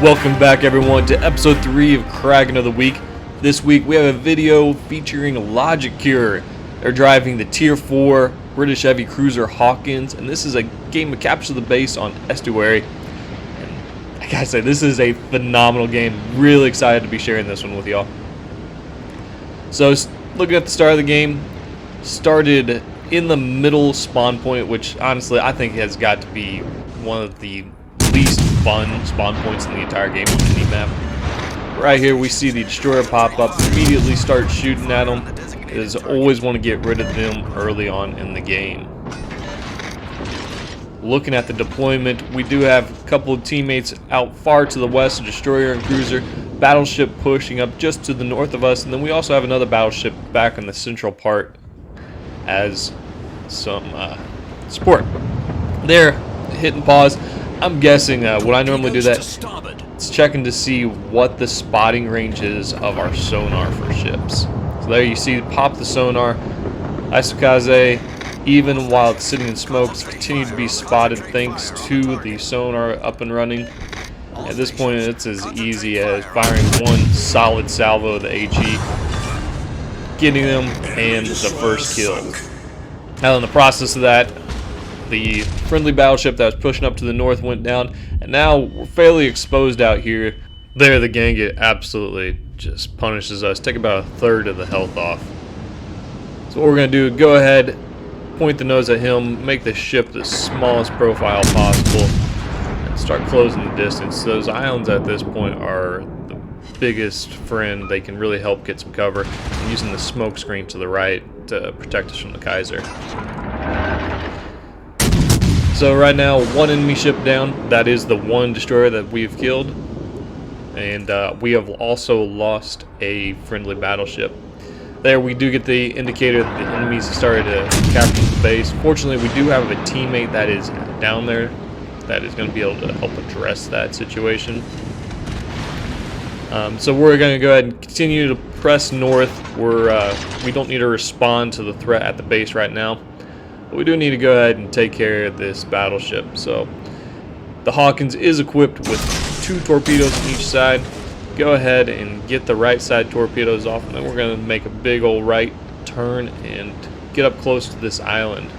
Welcome back everyone to episode 3 of Kraken of the Week. This week we have a video featuring LogicCure. They're driving the Tier 4 British heavy cruiser Hawkins, and this is a game of capture the base on Estuary. And like I said, this is a phenomenal game. Really excited to be sharing this one with y'all. So looking at the start of the game, started in the middle spawn point, which honestly I think has got to be one of the least fun spawn points in the entire game on any map. Right here we see the destroyer pop up, immediately start shooting at them. Is always want to get rid of them early on in the game. Looking at the deployment, we do have a couple of teammates out far to the west, a destroyer and cruiser, battleship pushing up just to the north of us, and then we also have another battleship back in the central part as some support. There, hit and pause. I'm guessing what I normally do that, it's checking to see what the spotting range is of our sonar for ships. So there you see, pop the sonar, Isokaze, even while it's sitting in smokes, continue to be spotted thanks to the sonar up and running. At this point it's as easy as firing one solid salvo of the HE, getting them, and the first kill. Now in the process of that, the friendly battleship that was pushing up to the north went down, and now we're fairly exposed out here. There, the gang absolutely just punishes us, take about a third of the health off. So what we're going to do, go ahead, point the nose at him, make the ship the smallest profile possible, and start closing the distance. Those islands at this point are the biggest friend. They can really help get some cover, using the smoke screen to the right to protect us from the Kaiser. So right now, one enemy ship down. That is the one destroyer that we've killed. And we have also lost a friendly battleship. There we do get the indicator that the enemies have started to capture the base. Fortunately, we do have a teammate that is down there that is going to be able to help address that situation. So we're going to go ahead and continue to press north. We don't need to respond to the threat at the base right now. But we do need to go ahead and take care of this battleship. So the Hawkins is equipped with 2 torpedoes on each side. Go ahead and get the right side torpedoes off, and then we're going to make a big old right turn and get up close to this island.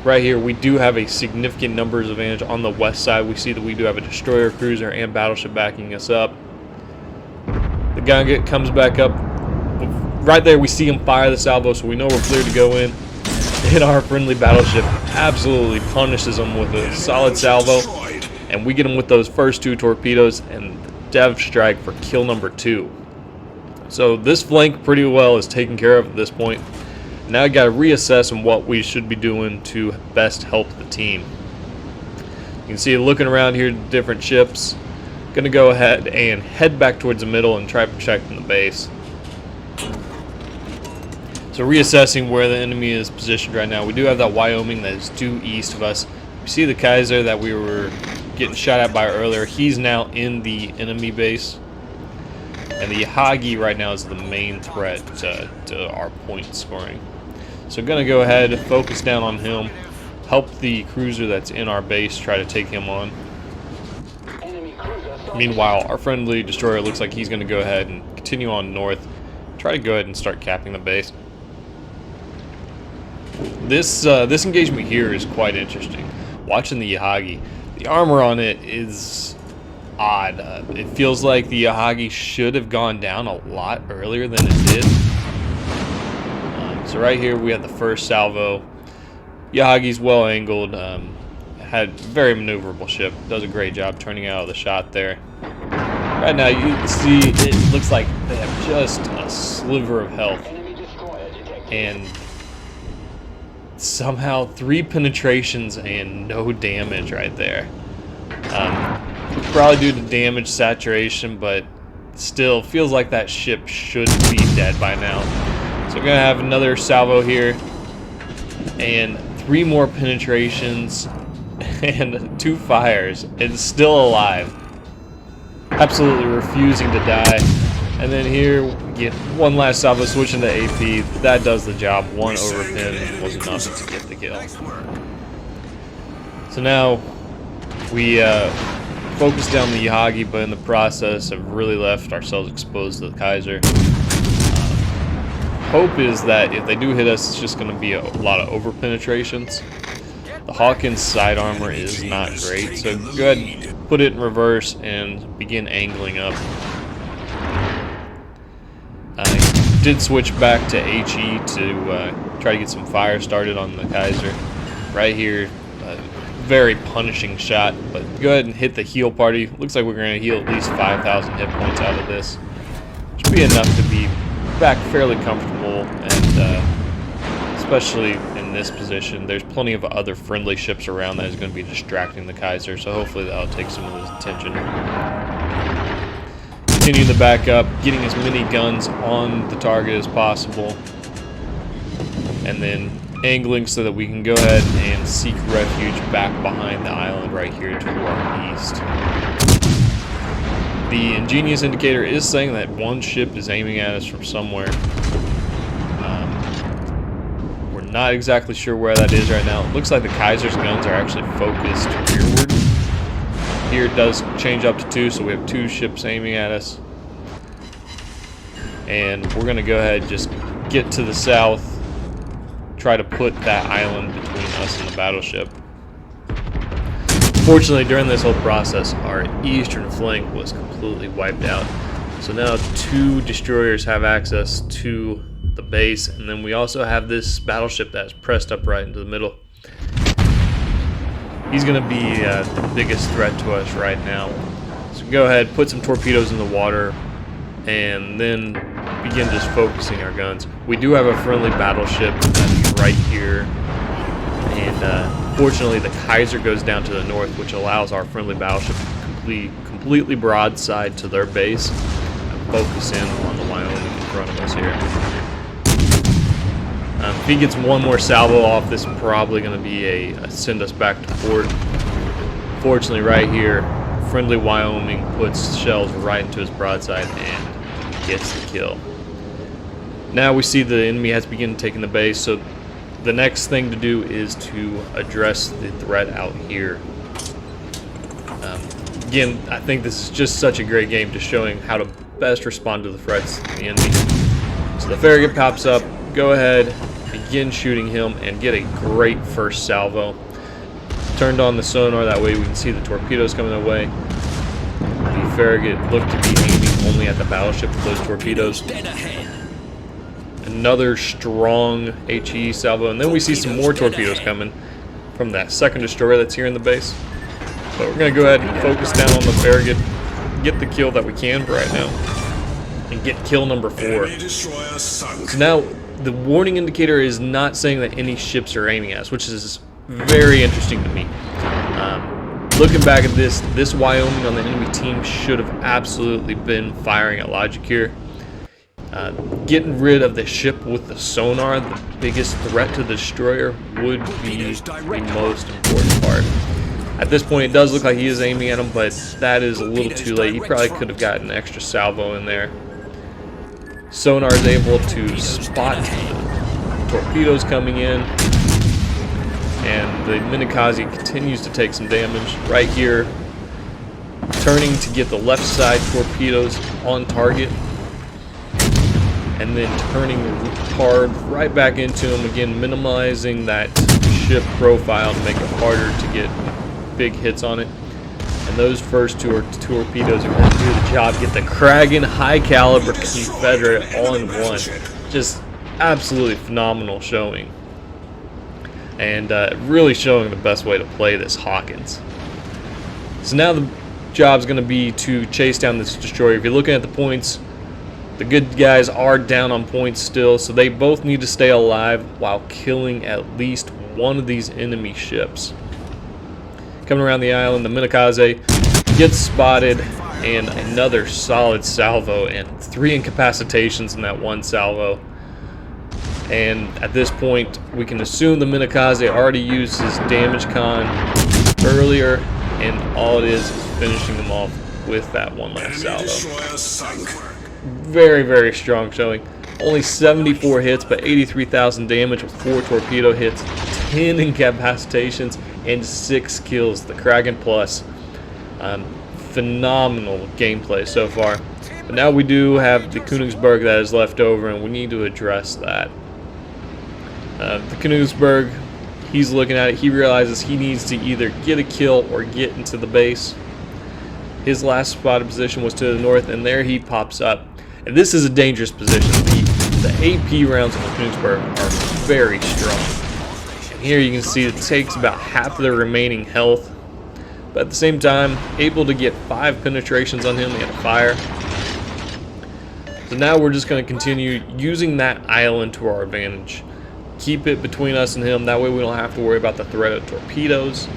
Right here we do have a significant numbers advantage on the west side. We see that we do have a destroyer, cruiser, and battleship backing us up. The guy comes back up. Right there we see him fire the salvo, so we know we're clear to go in. And our friendly battleship absolutely punishes him with a solid salvo, and we get him with those first 2 torpedoes and dev strike for kill number 2. So this flank pretty well is taken care of at this point. Now I got to reassess on what we should be doing to best help the team. You can see looking around here, different ships. Gonna go ahead and head back towards the middle and try protecting the base. So reassessing where the enemy is positioned right now, we do have that Wyoming that is due east of us. We see the Kaiser that we were getting shot at by earlier. He's now in the enemy base. And the Yahagi right now is the main threat to our point scoring. So going to go ahead, focus down on him, help the cruiser that's in our base try to take him on. Meanwhile, our friendly destroyer looks like he's going to go ahead and continue on north, try to go ahead and start capping the base. This engagement here is quite interesting. Watching the Yahagi, the armor on it is odd. It feels like the Yahagi should have gone down a lot earlier than it did. So right here we have the first salvo. Yahagi's well angled, had very maneuverable ship, does a great job turning out of the shot there. Right now you can see it looks like they have just a sliver of health, and somehow 3 penetrations and no damage right there. Probably due to damage saturation, but still feels like that ship should be dead by now. So we're gonna have another salvo here, and 3 more penetrations and 2 fires. It's still alive, absolutely refusing to die. And then here we get one last salvo, switching to AP. That does the job. 1 overpin was enough to get the kill. So now We focused down the Yahagi, but in the process have really left ourselves exposed to the Kaiser. Hope is that if they do hit us, it's just going to be a lot of over penetrations. The Hawkins side armor is not great, so go ahead, put it in reverse and begin angling up. I did switch back to HE to try to get some fire started on the Kaiser. Right here, very punishing shot, but go ahead and hit the heal party. Looks like we're going to heal at least 5,000 hit points out of this. Should be enough to be back fairly comfortable, and especially in this position, there's plenty of other friendly ships around that is going to be distracting the Kaiser, so hopefully that'll take some of his attention. Continue the back up, getting as many guns on the target as possible, and then angling so that we can go ahead and seek refuge back behind the island right here to our east. The Ingenious indicator is saying that one ship is aiming at us from somewhere. We're not exactly sure where that is right now. It looks like the Kaiser's guns are actually focused rearward. Here it does change up to 2, so we have 2 ships aiming at us. And we're going to go ahead and just get to the south, try to put that island between us and the battleship. Fortunately, during this whole process, our eastern flank was completely wiped out. So now 2 destroyers have access to the base, and then we also have this battleship that's pressed up right into the middle. He's going to be the biggest threat to us right now. So go ahead, put some torpedoes in the water, and then begin just focusing our guns. We do have a friendly battleship that's right here, and fortunately the Kaiser goes down to the north, which allows our friendly battleship to completely broadside to their base and focus in on the Wyoming in front of us here. If he gets one more salvo off, this is probably going to be a send us back to port. Fortunately, right here, friendly Wyoming puts shells right into his broadside and gets the kill. Now we see the enemy has begun taking the base, so the next thing to do is to address the threat out here. Again, I think this is just such a great game, just showing how to best respond to the threats of the enemy. So the farragut pops up, go ahead, begin shooting him, and get a great first salvo. Turned on the sonar, that way we can see the torpedoes coming away. The farragut looked to be aiming only at the battleship with those torpedoes. Another strong HE salvo, and then we see some more torpedoes coming from that second destroyer that's here in the base. But we're going to go ahead and focus down on the farragut, get the kill that we can for right now, and get kill number 4. So now the warning indicator is not saying that any ships are aiming at us, which is very interesting to me. Looking back at this Wyoming on the enemy team should have absolutely been firing at LogicCure. Getting rid of the ship with the sonar, the biggest threat to the destroyer, would be the most important part. At this point, it does look like he is aiming at him, but that is a little too late. He probably could have gotten an extra salvo in there. Sonar is able to spot the torpedoes coming in, and the Minakaze continues to take some damage. Right here, turning to get the left side torpedoes on target, and then turning hard right back into him again, minimizing that ship profile to make it harder to get big hits on it. And those first 2 torpedoes are going to do the job. Get the Kraken high caliber Confederate all in one. Just absolutely phenomenal showing. And really showing the best way to play this Hawkins. So now the job's going to be to chase down this destroyer. If you're looking at the points, the good guys are down on points still, so they both need to stay alive while killing at least one of these enemy ships. Coming around the island, the Minakaze gets spotted, and another solid salvo, and 3 incapacitations in that one salvo. And at this point, we can assume the Minakaze already used his damage con earlier, and all it is finishing them off with that one last salvo. Very, very strong showing. Only 74 hits, but 83,000 damage with 4 torpedo hits, 10 incapacitations, and 6 kills. The Kraken plus. Phenomenal gameplay so far. But now we do have the Königsberg that is left over, and we need to address that. The Königsberg, he's looking at it. He realizes he needs to either get a kill or get into the base. His last spotted position was to the north, and there he pops up. And this is a dangerous position. The AP rounds on the Königsberg are very strong. And here you can see it takes about half of the remaining health. But at the same time, able to get 5 penetrations on him and a fire. So now we're just going to continue using that island to our advantage. Keep it between us and him. That way we don't have to worry about the threat of torpedoes.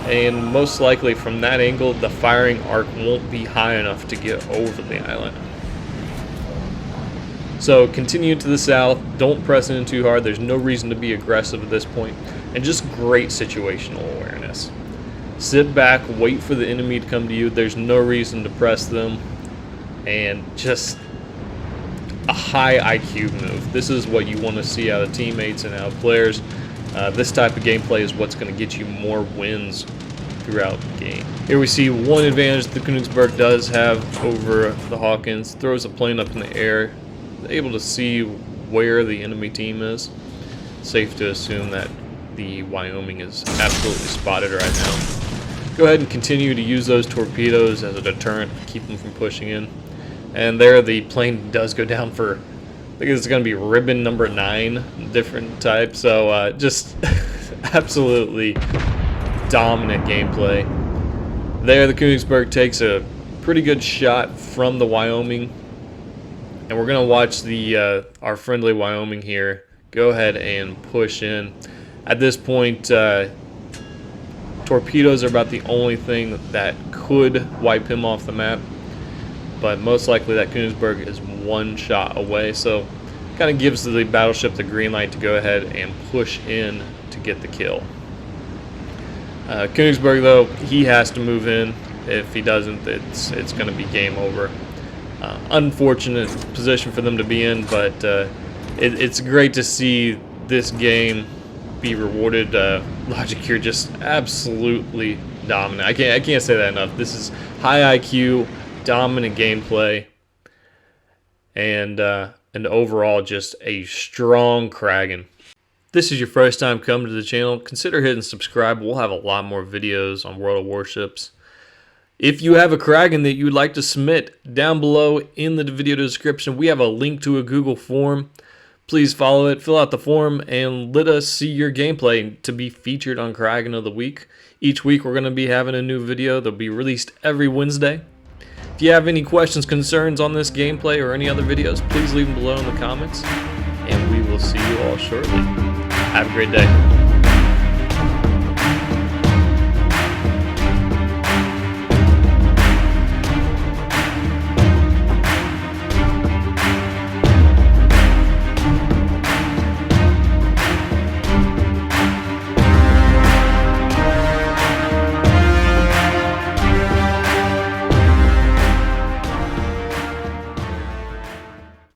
And most likely from that angle, the firing arc won't be high enough to get over the island. So continue to the south. Don't press in too hard. There's no reason to be aggressive at this point. And just great situational awareness. Sit back, wait for the enemy to come to you. There's no reason to press them. And just a high IQ move. This is what you want to see out of teammates and out of players. This type of gameplay is what's going to get you more wins throughout the game. Here we see one advantage the Königsberg does have over the Hawkins. Throws a plane up in the air. Able to see where the enemy team is. Safe to assume that the Wyoming is absolutely spotted right now. Go ahead and continue to use those torpedoes as a deterrent, keep them from pushing in. And there the plane does go down for, I think it's going to be ribbon number 9, different type. So just absolutely dominant gameplay. There the Königsberg takes a pretty good shot from the Wyoming. And we're going to watch the our friendly Wyoming here go ahead and push in. At this point, torpedoes are about the only thing that could wipe him off the map. But most likely that Königsberg is 1 shot away. So kind of gives the battleship the green light to go ahead and push in to get the kill. Königsberg, though, he has to move in. If he doesn't, it's going to be game over. Unfortunate position for them to be in, but it's great to see this game be rewarded. LogicCure just absolutely dominant. I can't say that enough. This is high IQ, dominant gameplay, and overall just a strong Kraken. If this is your first time coming to the channel, consider hitting subscribe. We'll have a lot more videos on World of Warships. If you have a Kraken that you would like to submit, down below in the video description, we have a link to a Google form. Please follow it, fill out the form, and let us see your gameplay to be featured on Kraken of the Week. Each week we're going to be having a new video that will be released every Wednesday. If you have any questions, concerns on this gameplay or any other videos, please leave them below in the comments, and we will see you all shortly. Have a great day.